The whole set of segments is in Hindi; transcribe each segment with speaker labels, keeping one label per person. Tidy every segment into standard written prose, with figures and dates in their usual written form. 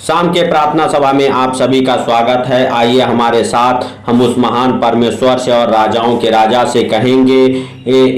Speaker 1: शाम के प्रार्थना सभा में आप सभी का स्वागत है। आइए हमारे साथ हम उस महान परमेश्वर से और राजाओं के राजा से कहेंगे,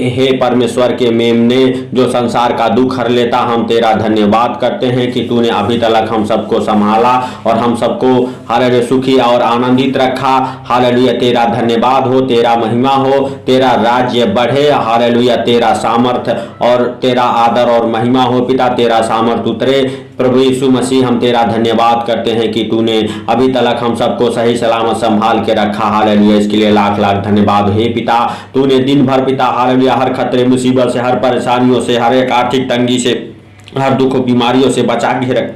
Speaker 1: हे परमेश्वर के मेमने जो संसार का दुख हर लेता, हम तेरा धन्यवाद करते हैं कि तूने अभी तक हम सबको संभाला और हम सबको हालेलुया सुखी और आनंदित रखा। हालेलुया तेरा धन्यवाद हो, तेरा महिमा हो, तेरा राज्य बढ़े। हालेलुया तेरा सामर्थ और तेरा आदर और महिमा हो पिता, तेरा सामर्थ उतरे। प्रभु यीशु मसीह हम तेरा धन्यवाद करते हैं कि तूने अभी तक हम सबको सही सलामत संभाल के रखा। हालेलुया इसके लिए लाख लाख धन्यवाद। हे पिता, तूने दिन भर पिता हालेलुया हर खतरे मुसीबत से, हर परेशानियों से, हर एक आर्थिक तंगी से, हर दुख बीमारियों से बचा के रखा।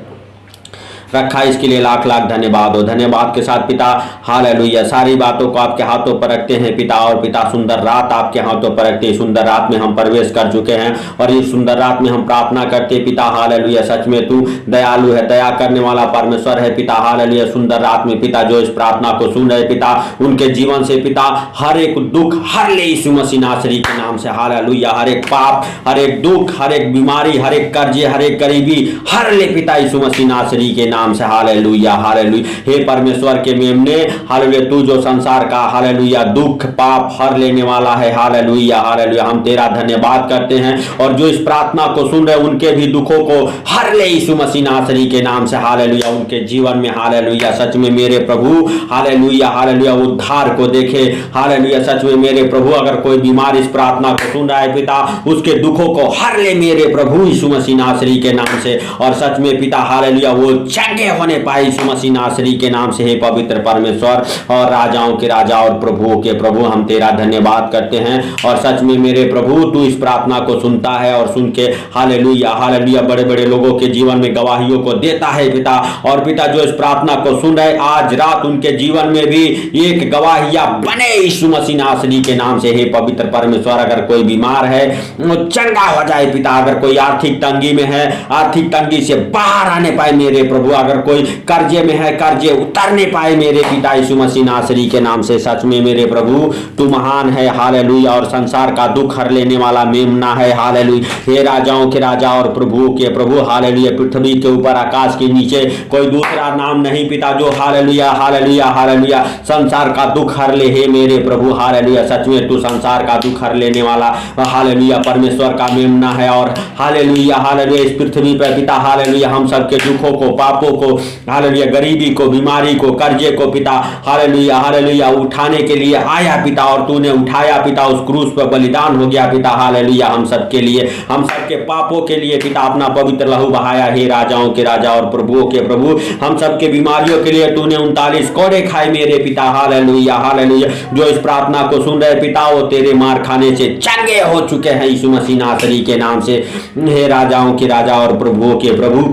Speaker 1: इसके लिए लाख लाख धन्यवाद हो। धन्यवाद के साथ पिता हालेलुया सारी बातों को आपके हाथों पर रखते हैं पिता। और पिता सुंदर रात आपके हाथों पर रखते हैं। सुंदर रात में हम प्रवेश कर चुके हैं और इस सुंदर रात में हम प्रार्थना करते हैं पिता हालेलुया सच में तू दयालु है, दया करने वाला परमेश्वर है पिता। हालेलुया सुंदर रात में पिता जो इस प्रार्थना को सुन रहे पिता, उनके जीवन से पिता हर एक दुख हर ले यीशु मसीह नासरी के नाम से। हालेलुया हर एक पाप, हर एक दुख, हर एक बीमारी, हर एक कर्जे, हर एक गरीबी हर ले पिता यीशु मसीह नासरी के नाम से। हालेलुया हालेलुया हे परमेश्वर के मेमने हालेलुया तू जो संसार का हालेलुया दुख पाप हर लेने वाला है। हालेलुया हालेलुया हम तेरा धन्यवाद करते हैं और जो इस प्रार्थना को सुन रहे उनके भी दुखों को हर ले यीशु मसीह नासरी के नाम से। हालेलुया उनके जीवन में हालेलुया सच में मेरे प्रभु हालेलुया हालेलुया उद्धार को देखे। हालेलुया सच में मेरे प्रभु अगर कोई बीमार इस प्रार्थना को सुन रहा है पिता, उसके दुखों को हर ले मेरे प्रभु यीशु मसीह नासरी के नाम से। और सच में पिता हालेलुया वो चंगे होने पाए यीशु मसीह नासरी के नाम से। हे पवित्र परमेश्वर और राजाओं के राजा और प्रभुओं के प्रभु हम तेरा धन्यवाद करते हैं। और सच में मेरे प्रभु तू इस प्रार्थना को सुनता है और सुन के हालेलुया हालेलुया बड़े बड़े लोगों के जीवन में गवाहियों को देता है पिता। और पिता जो इस प्रार्थना को सुन रहे आज रात उनके जीवन में भी एक गवाहिया बने यीशु मसीह नासरी के नाम से। हे पवित्र परमेश्वर अगर कोई बीमार है वो चंगा हो जाए पिता। अगर कोई आर्थिक तंगी में है आर्थिक तंगी से बाहर आने पाए मेरे प्रभु। अगर कोई कर्जे में है कर्जे उतरने पाए मेरे पिता यीशु मसीह नासरी के नाम से। सच में मेरे प्रभु तू महान है हालेलुया और संसार का दुख हर लेने वाला मेमना है। हालेलुया हे राजाओं के राजा और प्रभुओं के प्रभु। हालेलुया पृथ्वी के ऊपर आकाश के नीचे कोई दूसरा नाम नहीं पिता जो हालेलुया हालेलुया हालेलुया संसार का दुख हर ले। हे मेरे प्रभु हालेलुया सच में तू संसार का दुख हर लेने वाला हालेलुया परमेश्वर का मेमना है। और हालेलुया हालेलुया इस पृथ्वी पर पिता हालेलुया हम सबके दुखों को पापों को हालेलुया गरीबी को बीमारी को कर्जे को पिता हालेलुया हालेलुया उठाने के लिए आया पिता। और तूने उठाया पिता, उस क्रूस पर बलिदान हो गया पिता हालेलुया हम सबके लिए, हम सबके पापों के लिए पिता अपना पवित्र लहू बहाया। हे राजाओं के राजा और प्रभुओं के प्रभु हम सबके बीमारियों के लिए तूने 39 कोड़े खाए मेरे पिता। हालेलुया हालेलुया जो इस प्रार्थना को सुन रहे पिता वो तेरे मार खाने से चंगे हो चुके हैं यीशु मसीह नासरी के नाम से। हे राजाओं के राजा और प्रभुओं के प्रभु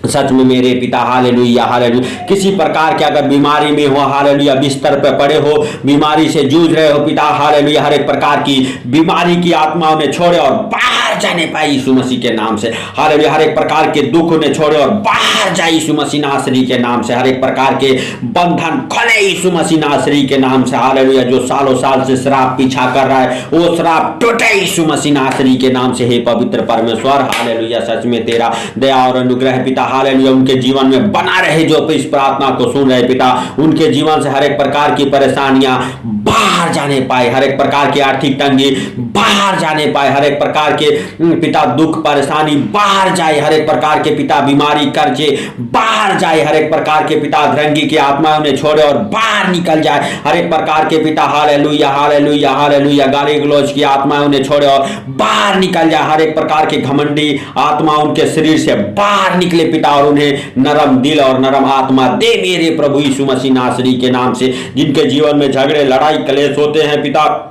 Speaker 1: सच में मेरे पिता हालेलुया हालेलुया किसी प्रकार के अगर बीमारी में हो हालेलुया बिस्तर पर पड़े हो बीमारी से जूझ रहे हो पिता हालेलुया हर एक प्रकार की बीमारी की आत्माओं ने छोड़े और बाहर जाने पाए यीशु मसीह के नाम से। हालेलुया हर एक प्रकार के दुख ने छोड़े और बाहर जाए यीशु मसीह नासरी के नाम से। हर एक प्रकार के बंधन खोले यीशु मसीह नासरी के नाम से। हालेलुया जो सालों साल से श्राप पीछा कर रहा है वो श्राप टूटे यीशु मसीह नासरी के नाम से। हे पवित्र परमेश्वर हालेलुया सच में तेरा दया और अनुग्रह पिता हालेलुया उनके जीवन में बना रहे जो इस प्रार्थना को सुन रहे पिता। उनके जीवन से हर एक प्रकार की परेशानियां बाहर जाने पाए, हर एक प्रकार की आर्थिक तंगी बाहर जाने पाए, हर एक प्रकार के पिता दुख परेशानी बाहर जाए, हर एक प्रकार के पिता बीमारी कर्जे बाहर जाए, हर एक प्रकार के पिता अधरंगी की आत्माओं ने छोड़े और बाहर निकल जाए, हर एक प्रकार के पिता हालेलुया हालेलुया हालेलुया गाली गलौज की आत्माओं ने छोड़े और बाहर निकल जाए, हर एक प्रकार के घमंडी आत्मा उनके शरीर से बाहर निकले पिता। और उन्हें नरम दिल और नरम आत्मा दे मेरे प्रभु यीशु मसीह नासरी के नाम से। जिनके जीवन में झगड़े लड़ाई कलेश होते हैं पिता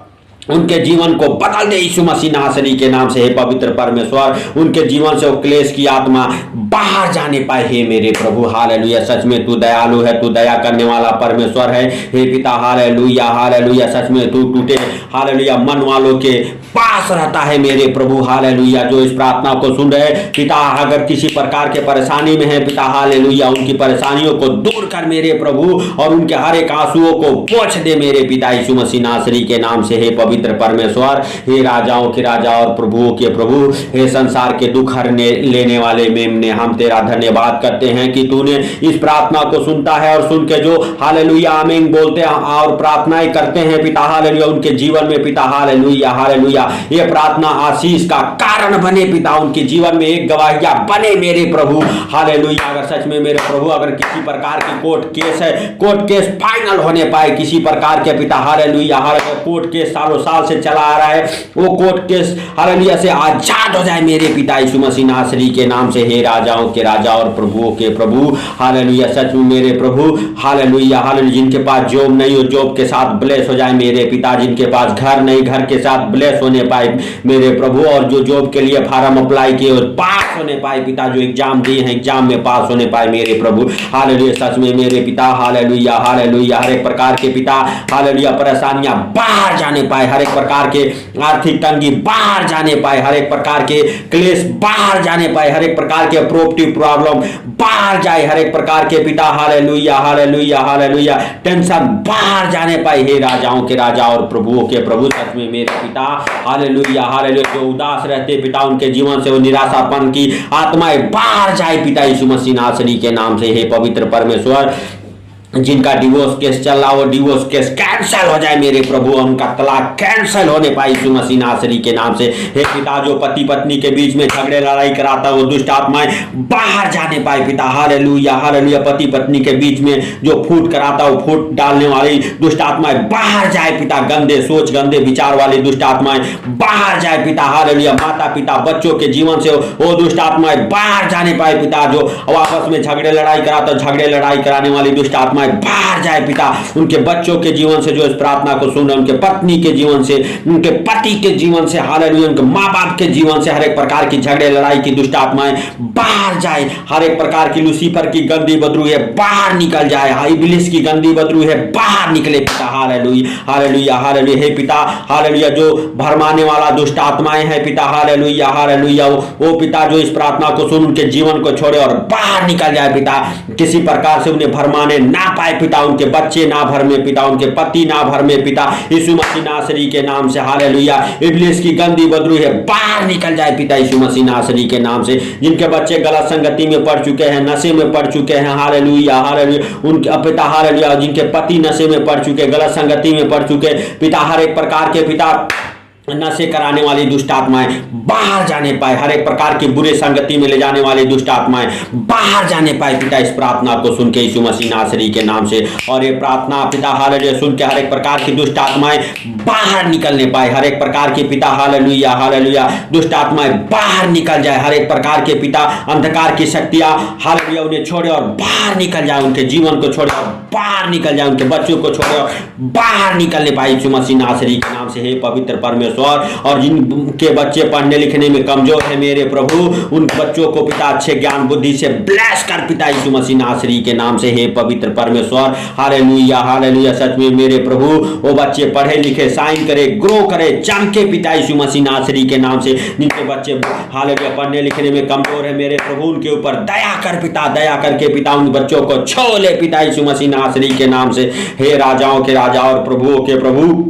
Speaker 1: उनके जीवन को बदल दे यीशु मसीह नासरी के नाम से। हे पवित्र परमेश्वर उनके जीवन से वो क्लेश की आत्मा बाहर जाने पाए। हे मेरे प्रभु हालेलुया सच में तू दयालु है, तू दया करने वाला परमेश्वर है। हे पिता हालेलुया हालेलुया सच में तू टूटे हालेलुया मन वालों के पास रहता है मेरे प्रभु हालेलुया। जो इस प्रार्थना को सुन रहे पिता अगर किसी प्रकार के परेशानी में है पिता हालेलुया उनकी परेशानियों को दूर कर मेरे प्रभु और उनके हर एक आंसुओं को पोंछ दे मेरे पिता यीशु मसीह नासरी के नाम से। हे पवित्र परमेश्वर हे राजाओं के राजा और प्रभुओं के प्रभु हे संसार के दुख हरने लेने वाले मेमने हम तेरा धन्यवाद करते हैं कि तूने इस प्रार्थना को सुनता है और सुन के जो हालेलुया आमीन बोलते हैं और प्रार्थनाएं करते हैं पिता हालेलुया उनके जीवन में पिता हालेलुया हालेलुया ये प्रार्थना आशीष का कारण बने पिता, उनके जीवन में एक गवाहिया बने मेरे प्रभु हालेलुया। अगर सच में मेरे प्रभु अगर किसी प्रकार की कोर्ट केस है, कोर्ट केस फाइनल होने पाए किसी प्रकार के पिता हालेलुया हालेलुया, कोर्ट केस सालों साल से चला आ रहा है, वो कोर्ट केस हालेलुया से आजाद हो जाए मेरे पिता यीशु मसीह नासरी के नाम से। हे राजाओं के राजा और प्रभुओं के प्रभु हालेलुया, सच में मेरे प्रभु हालेलुया हालेलुया, जिनके पास जॉब नहीं हो जॉब के साथ ब्लेस हो जाए मेरे पिता, जिनके पास घर नहीं घर के साथ ब्लेस होने पाए मेरे प्रभु, और जो जॉब के लिए फार्म अप्लाई किए पास होने पाए पिता, जो एग्जाम दिए हैं एग्जाम में पास होने पाए मेरे प्रभु हालेलुया। सच में मेरे पिता हालेलुया हालेलुया, हर एक प्रकार के पिता हालेलुया परेशानियां बाहर जाने पाए, हर एक प्रकार के आर्थिक तंगी बाहर जाने पाए, हर एक प्रकार के क्लेश बाहर जाने पाए, हर एक प्रकार के प्रॉपर्टी प्रॉब्लम बाहर जाए, हर एक प्रकार के पिता हालेलुया हालेलुया हालेलुया टेंशन बाहर जाने पाए। हे राजाओं के राजा और प्रभुओं के प्रभु, सच में मेरे पिता हालेलुया हालेलुया, जो उदास रहते पिता उनके जीवन से वो निराशापन की आत्माएं बाहर जाए पिता यीशु मसीह नासरी के नाम से। हे पवित्र परमेश्वर, जिनका डिवोर्स केस चल रहा वो डिवोर्स केस कैंसिल हो जाए मेरे प्रभु, उनका तलाक कैंसिल होने पाए यीशु मसीह नासरी के नाम से। हे पिता, जो पति पत्नी के बीच में झगड़े लड़ाई कराता वो दुष्ट आत्माएं बाहर जाने पाए पिता हालेलुया हालेलुया, पति पत्नी के बीच में जो फूट कराता वो फूट डालने वाली दुष्ट आत्माएं बाहर जाए पिता, गंदे सोच गंदे विचार वाली दुष्ट आत्माएं बाहर जाए पिता हालेलुया, माता पिता बच्चों के जीवन से वो दुष्ट आत्माएं बाहर जाने पाए पिता, जो आपस में झगड़े लड़ाई कराता झगड़े लड़ाई कराने वाली दुष्ट आत्मा बाहर जाए पिता, उनके बच्चों के जीवन से जो इस प्रार्थना को सुन रहे उनके पत्नी के जीवन से, उनके पति के जीवन से हालेलुया, उनके माँ बाप के जीवन से हर एक प्रकार की झगड़े लड़ाई की दुष्ट आत्माएं बाहर जाए, हर एक प्रकार की लूसीफर की गंदी बदरू है बाहर निकल जाए, इब्लिस की गंदी बदरू है बाहर निकले पिता हालेलुया हालेलुया हालेलुया। हे पिता हालेलुया, जो भरमाने वाला दुष्ट आत्माएं हैं पिता हालेलुया हालेलुया, वो पिता जो इस प्रार्थना को सुन उनके जीवन को छोड़े और बाहर निकल जाए पिता, किसी प्रकार से उन्हें भरमाने ना पाए पिता, उनके बच्चे ना भर में पिता, उनके पति ना भर में पिता यीशु मसीह नासरी के नाम से हालेलुया। इब्लिस की गंदी बदरू है बाहर निकल जाए पिता यीशु मसीह नासरी के नाम से, जिनके बच्चे गलत संगति में पड़ चुके हैं, नशे में पड़ चुके हैं हालेलुया हालेलुया, उनके पिता हालेलुया, जिनके पति नशे में पड़ चुके गलत संगति में पड़ चुके पिता, हर एक प्रकार के पिता नशे कराने वाली दुष्ट आत्माएं बाहर जाने पाए, हर एक प्रकार की बुरे संगति में ले जाने वाली दुष्ट आत्माएं बाहर जाने पाए पिता, इस प्रार्थना को सुन के यीशु मसीह नासरी के नाम से। और ये प्रार्थना पिता हालेलुया सुन के हर एक प्रकार की दुष्ट आत्माएं बाहर निकलने पाए, हर एक प्रकार की पिता हालेलुया हालेलुया दुष्ट आत्माएं बाहर निकल जाए, हर एक प्रकार के पिता अंधकार की शक्तियां हालेलुया उन्हें छोड़े और बाहर निकल जाए, उनके जीवन को छोड़े और बाहर निकल जाए, उनके बच्चों को छोड़े और बाहर निकलने पाए यीशु मसीह नासरी के नाम से। हे पवित्र परमेश्वर, और जिनके बच्चे पढ़ने लिखने में कमजोर है मेरे प्रभु, उन बच्चों को पिता अच्छे ज्ञान बुद्धि से ब्लेस कर पिता यीशु मसीह नासरी के नाम से। हे पवित्र परमेश्वर हालेलुया हालेलुया, सच में मेरे प्रभु वो बच्चे पढ़े लिखे साइन करे ग्रो करे चमके पिता यीशु मसीह नासरी के नाम से। जिनके बच्चे हालेलुया पढ़ने लिखने में कमजोर है मेरे प्रभु, उनके ऊपर दया कर पिता, दया करके पिता उन बच्चों को छो ले पिता यीशु मसीह नासरी के नाम से। हे राजाओं के राजा और प्रभुओं के प्रभु,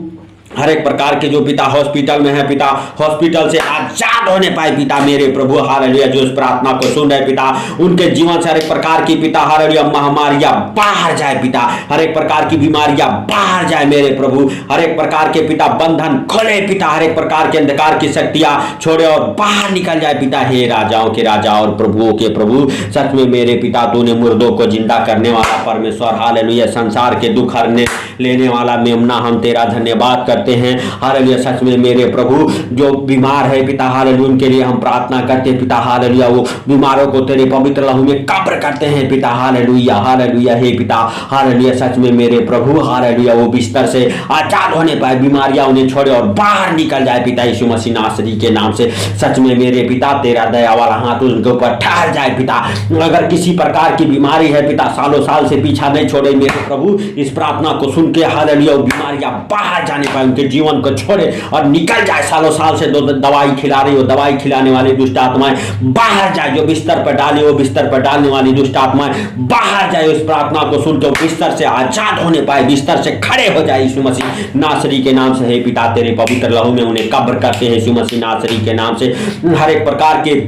Speaker 1: हर एक प्रकार के जो पिता हॉस्पिटल में है पिता, हॉस्पिटल से आजाद होने पाए पिता मेरे प्रभु हालेलुया, जो इस प्रार्थना को सुन रहे पिता, उनके जीवन से हर एक प्रकार की पिता हालेलुया महामारियां बाहर जाए पिता, हर एक प्रकार की बीमारियां बाहर जाए मेरे प्रभु, हर एक प्रकार के पिता बंधन खोले पिता, हर एक प्रकार के अंधकार की शक्तियां छोड़े और बाहर निकल जाए पिता। हे राजाओं के राजा और प्रभुओं के प्रभु, सच में मेरे पिता तूने मुर्दों को जिंदा करने वाला परमेश्वर हालेलुया, संसार के दुख हरने लेने वाला मेमना, हम तेरा धन्यवाद करते हैं हालेलुया। सच में मेरे प्रभु, जो बीमार है पिता हालेलुया उनके लिए हम प्रार्थना करते हैं पिता हालेलुया, वो बीमारों को तेरे पवित्र लहू में कब्र करते हैं पिता हालेलुया हालेलुया। हे पिता हालेलुया, सच में मेरे प्रभु हालेलुया, वो बिस्तर से आजाद होने पाए, बीमारियां उन्हें छोड़े और बाहर निकल जाए पिता यीशु मसीह नासरी के नाम से। सच में मेरे पिता तेरा दया वाला हाथ उनके ऊपर ठहर जाए पिता, अगर किसी प्रकार की बीमारी है पिता सालों साल से पीछा नहीं छोड़े मेरे प्रभु, इस प्रार्थना को सुन के हालेलुया बीमारियां बाहर जाने पाए, उनके जीवन को छोड़े और निकल जाए, सालों साल से दवाई खिला रही हो दवाई खिलाने वाली दुष्ट आत्माएं बाहर जाए, जो बिस्तर पर डाली हो बिस्तर पर डालने वाली दुष्ट आत्माएं बाहर जाए, इस प्रार्थना को सुन के बिस्तर से आजाद होने पाए, बिस्तर से खड़े हो जाए यीशु मसीह नासरी के नाम से। हे पिता तेरे पवित्र लहू में उन्हें कब्र करते हैं यीशु मसीह नासरी के नाम से। हर एक प्रकार के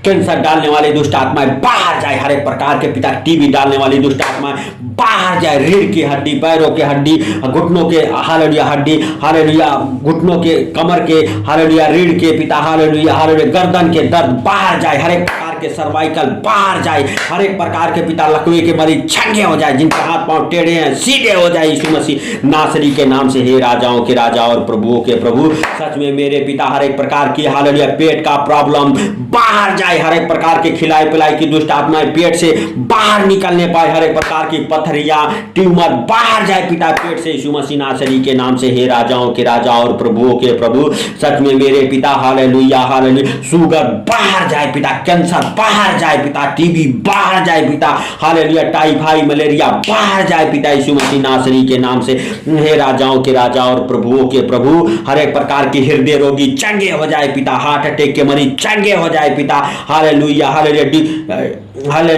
Speaker 1: कैंसर डालने वाली दुष्ट आत्माएं बाहर जाए हर एक प्रकार के पिता, टीबी डालने वाली दुष्ट आत्माएं बाहर जाए, रीढ़ की हड्डी, पैरों की हड्डी, घुटनों के हालेलुया हड्डी, हालेलुया घुटनों के, कमर के, हालेलुया रीढ़ के पिता, हालेलुया हालेलुया गर्दन के दर्द बाहर जाए, हर एक प्रकार के सर्वाइकल बाहर जाए, हर एक प्रकार के पिता लकवे के मरीज चंगे हो जाए, जिनके हाथ पांव टेढ़े हैं सीधे हो जाए यीशु मसीह नासरी के नाम से। हे राजाओं के राजा और प्रभुओं के प्रभु, सच में मेरे पिता हर एक प्रकार की हालेलुया पेट का प्रॉब्लम बाहर जाए, हर एक प्रकार के खिलाई पिलाई की दुष्ट आत्माएं पेट से बाहर निकलने पाए, हर एक प्रकार की पथरिया ट्यूमर बाहर जाए पिता पेट से यीशु मसीह नासरी के नाम से। हे राजाओं के राजा और प्रभुओं के प्रभु, सच में मेरे पिता हालेलुया हालेलुया शुगर बाहर जाए पिता, कैंसर बाहर जाए पिता, टीबी बाहर जाए पिता, हालेलुया टाइफाइड मलेरिया बाहर जाए पिता यीशु मसीह नासरी के नाम से। हे राजाओं के राजा और प्रभुओं के प्रभु, हर एक प्रकार की हृदय रोगी चंगे हो जाए पिता, हार्ट अटैक के मरीज चंगे हो जाए पिता, हालेलुया हालेलुया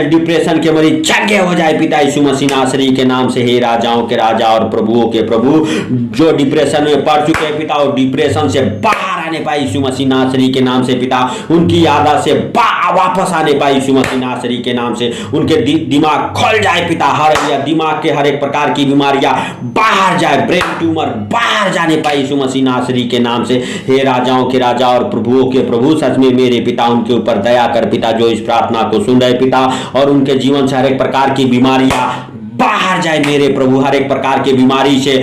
Speaker 1: डिप्रेशन के मरीज चंगे हो जाए पिता यीशु मसीह नासरी के नाम से। हे राजाओं के राजा और प्रभुओं के प्रभु, जो डिप्रेशन में पड़ चुके हैं पिता और डिप्रेशन से बाहर आने पाए यीशु मसीह नासरी के नाम से पिता, उनकी याददाश्त से वापस आने पाए यीशु मसीह नासरी के नाम से, उनके दिमाग खोल जाए पिता, हालेलुया दिमाग के हर एक प्रकार की बीमारियां बाहर जाए, ब्रेन ट्यूमर बाहर जाने पाए यीशु मसीह नासरी के नाम से। हे राजाओं के राजा और प्रभुओं के प्रभु, सच में मेरे पिता उनके ऊपर दया कर पिता, जो इस प्रार्थना को सुन रहे पिता, और उनके जीवन से हर एक प्रकार की बीमारियां बाहर जाए मेरे प्रभु, हर एक प्रकार की बीमारी से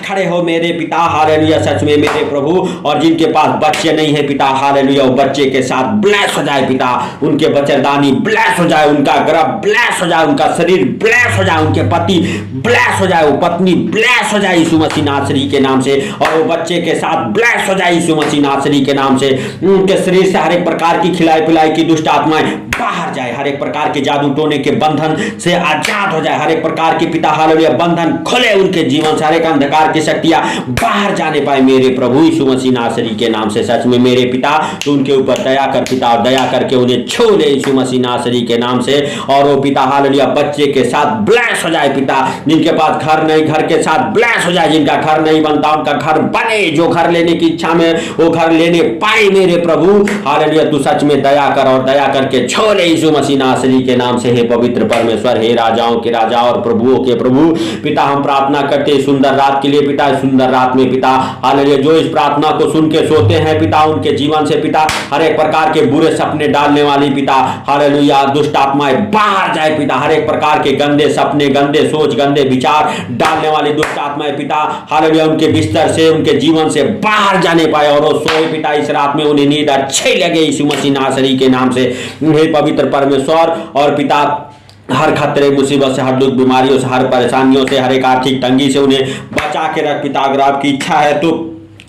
Speaker 1: खड़े हो मेरे पिता, हालेलुया सच में मेरे प्रभु, और जिनके पास बच्चे नहीं है पिता, हालेलुया वो बच्चे के साथ ब्लेस हो जाए पिता, उनके बच्चेदानी ब्लेस हो जाए, उनका गर्भ ब्लेस हो जाए, उनका शरीर ब्लेस हो जाए, उनके पति ब्लेस हो जाए, वो पत्नी ब्लेस हो जाए यीशु मसीह नासरी के नाम से, और वो बच्चे के साथ ब्लेस हो जाए यीशु मसीह नासरी के नाम से। उनके शरीर से हर एक प्रकार की खिलाई पिलाई की दुष्ट आत्माएं बाहर जाए, हर एक प्रकार के जादू टोने के बंधन से आजाद हो जाए, हर एक प्रकार की पिता हालेलुया बंधन खुले उनके जीवन से, हर एक अंधकार की शक्तियां बाहर जाने पाए मेरे प्रभु यीशु मसीह नासरी के नाम से। सच में मेरे पिता तो उनके ऊपर दया कर पिता, और दया करके उन्हें छू ले यीशु मसीह नासरी के नाम से, और वो पिता हालेलुया बच्चे के साथ ब्लेस हो जाए पिता, जिनके पास घर नहीं घर के साथ ब्लेस हो जाए, जिनका घर नहीं बनता उनका घर बने, जो घर लेने की इच्छा में वो घर लेने पाए मेरे प्रभु, हालेलुया तू सच में दया कर और दया करके छोड़े यीशु मसीह नासरी के नाम से। हे पवित्र परमेश्वर, हे राजाओं के राजा और प्रभुओं के प्रभु, पिता हम प्रार्थना करते सुंदर रात के लिए पिता, सुंदर रात में पिता हालेलुया जो इस प्रार्थना को सुन के सोते हैं पिता, उनके जीवन से पिता हर एक प्रकार के बुरे सपने डालने वाली पिता, हालेलुया दुष्ट आत्माएं बाहर जाए पिता, हर एक प्रकार के गंदे सपने, गंदे सोच, गंदे विचार डालने वाली दुष्ट आत्माएं पिता, हालेलुया उनके बिस्तर से, उनके जीवन से बाहर जाने पाए, और वो सोए पिता इस रात में, उन्हें नींद अच्छी लगे यीशु मसीह नासरी के नाम से। हे पवित्र परमेश्वर और पिता, हर खतरे मुसीबत से, हर दुख बीमारियों से, हर परेशानियों से, हर एक आर्थिक तंगी से उन्हें बचा के रख पिता। अगर आपकी इच्छा है तो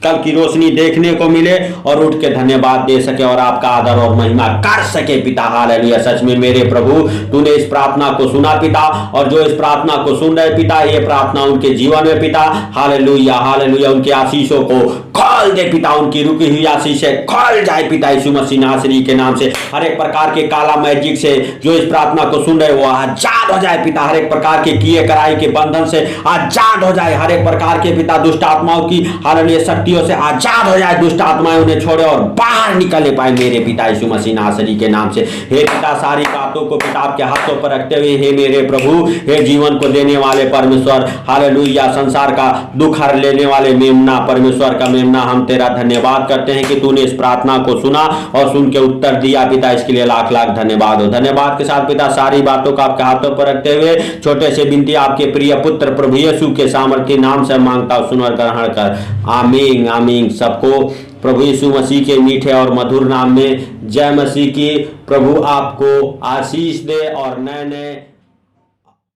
Speaker 1: कल की रोशनी देखने को मिले और उठ के धन्यवाद दे सके और आपका आदर और महिमा कर सके पिता, हालेलुया सच में मेरे प्रभु तूने इस प्रार्थना को सुना पिता, और जो इस प्रार्थना को सुन रहे पिता, ये प्रार्थना उनके जीवन में पिता, हालेलुया हालेलुया उनके आशीषों को खोल दे पिता, उनकी रुकी हुई आशीषें खोल जाए पिता यीशु मसीह नासरी के नाम से। हर एक प्रकार के काला मैजिक से जो इस प्रार्थना को सुन रहे वो आजाद हो जाए पिता, हर एक प्रकार के किए कराई के बंधन से आजाद हो जाए, हर एक प्रकार के पिता दुष्ट आत्माओं की हालेलुया शक्तियों से आजाद हो जाए, दुष्ट आत्माएं उन्हें छोड़े और बाहर निकलने पाए मेरे पिता यीशु मसीह नासरी के नाम से। हे पिता सारी बातों को पिता आपके हाथों पर रखते हुए, हे मेरे प्रभु, हे जीवन को देने वाले परमेश्वर, हालेलुया संसार का दुख हर लेने वाले मेमना, परमेश्वर का मेमना, हम तेरा धन्यवाद करते हैं कि तूने इस प्रार्थना को सुना और सुन के उत्तर दिया पिता, इसके लिए लाख लाख धन्यवाद हो। धन्यवाद के साथ पिता सारी बातों को आपके हाथों पर रखते हुए छोटे से बिनती आपके प्रिय पुत्र प्रभु यीशु के सामर्थ्य नाम से मांगता हूं, सुन और ग्रहण कर, आमीन आमीन। सबको प्रभु यीशु मसीह के मीठे और मधुर नाम में जय मसीह की। प्रभु आपको आशीष दे और नए नए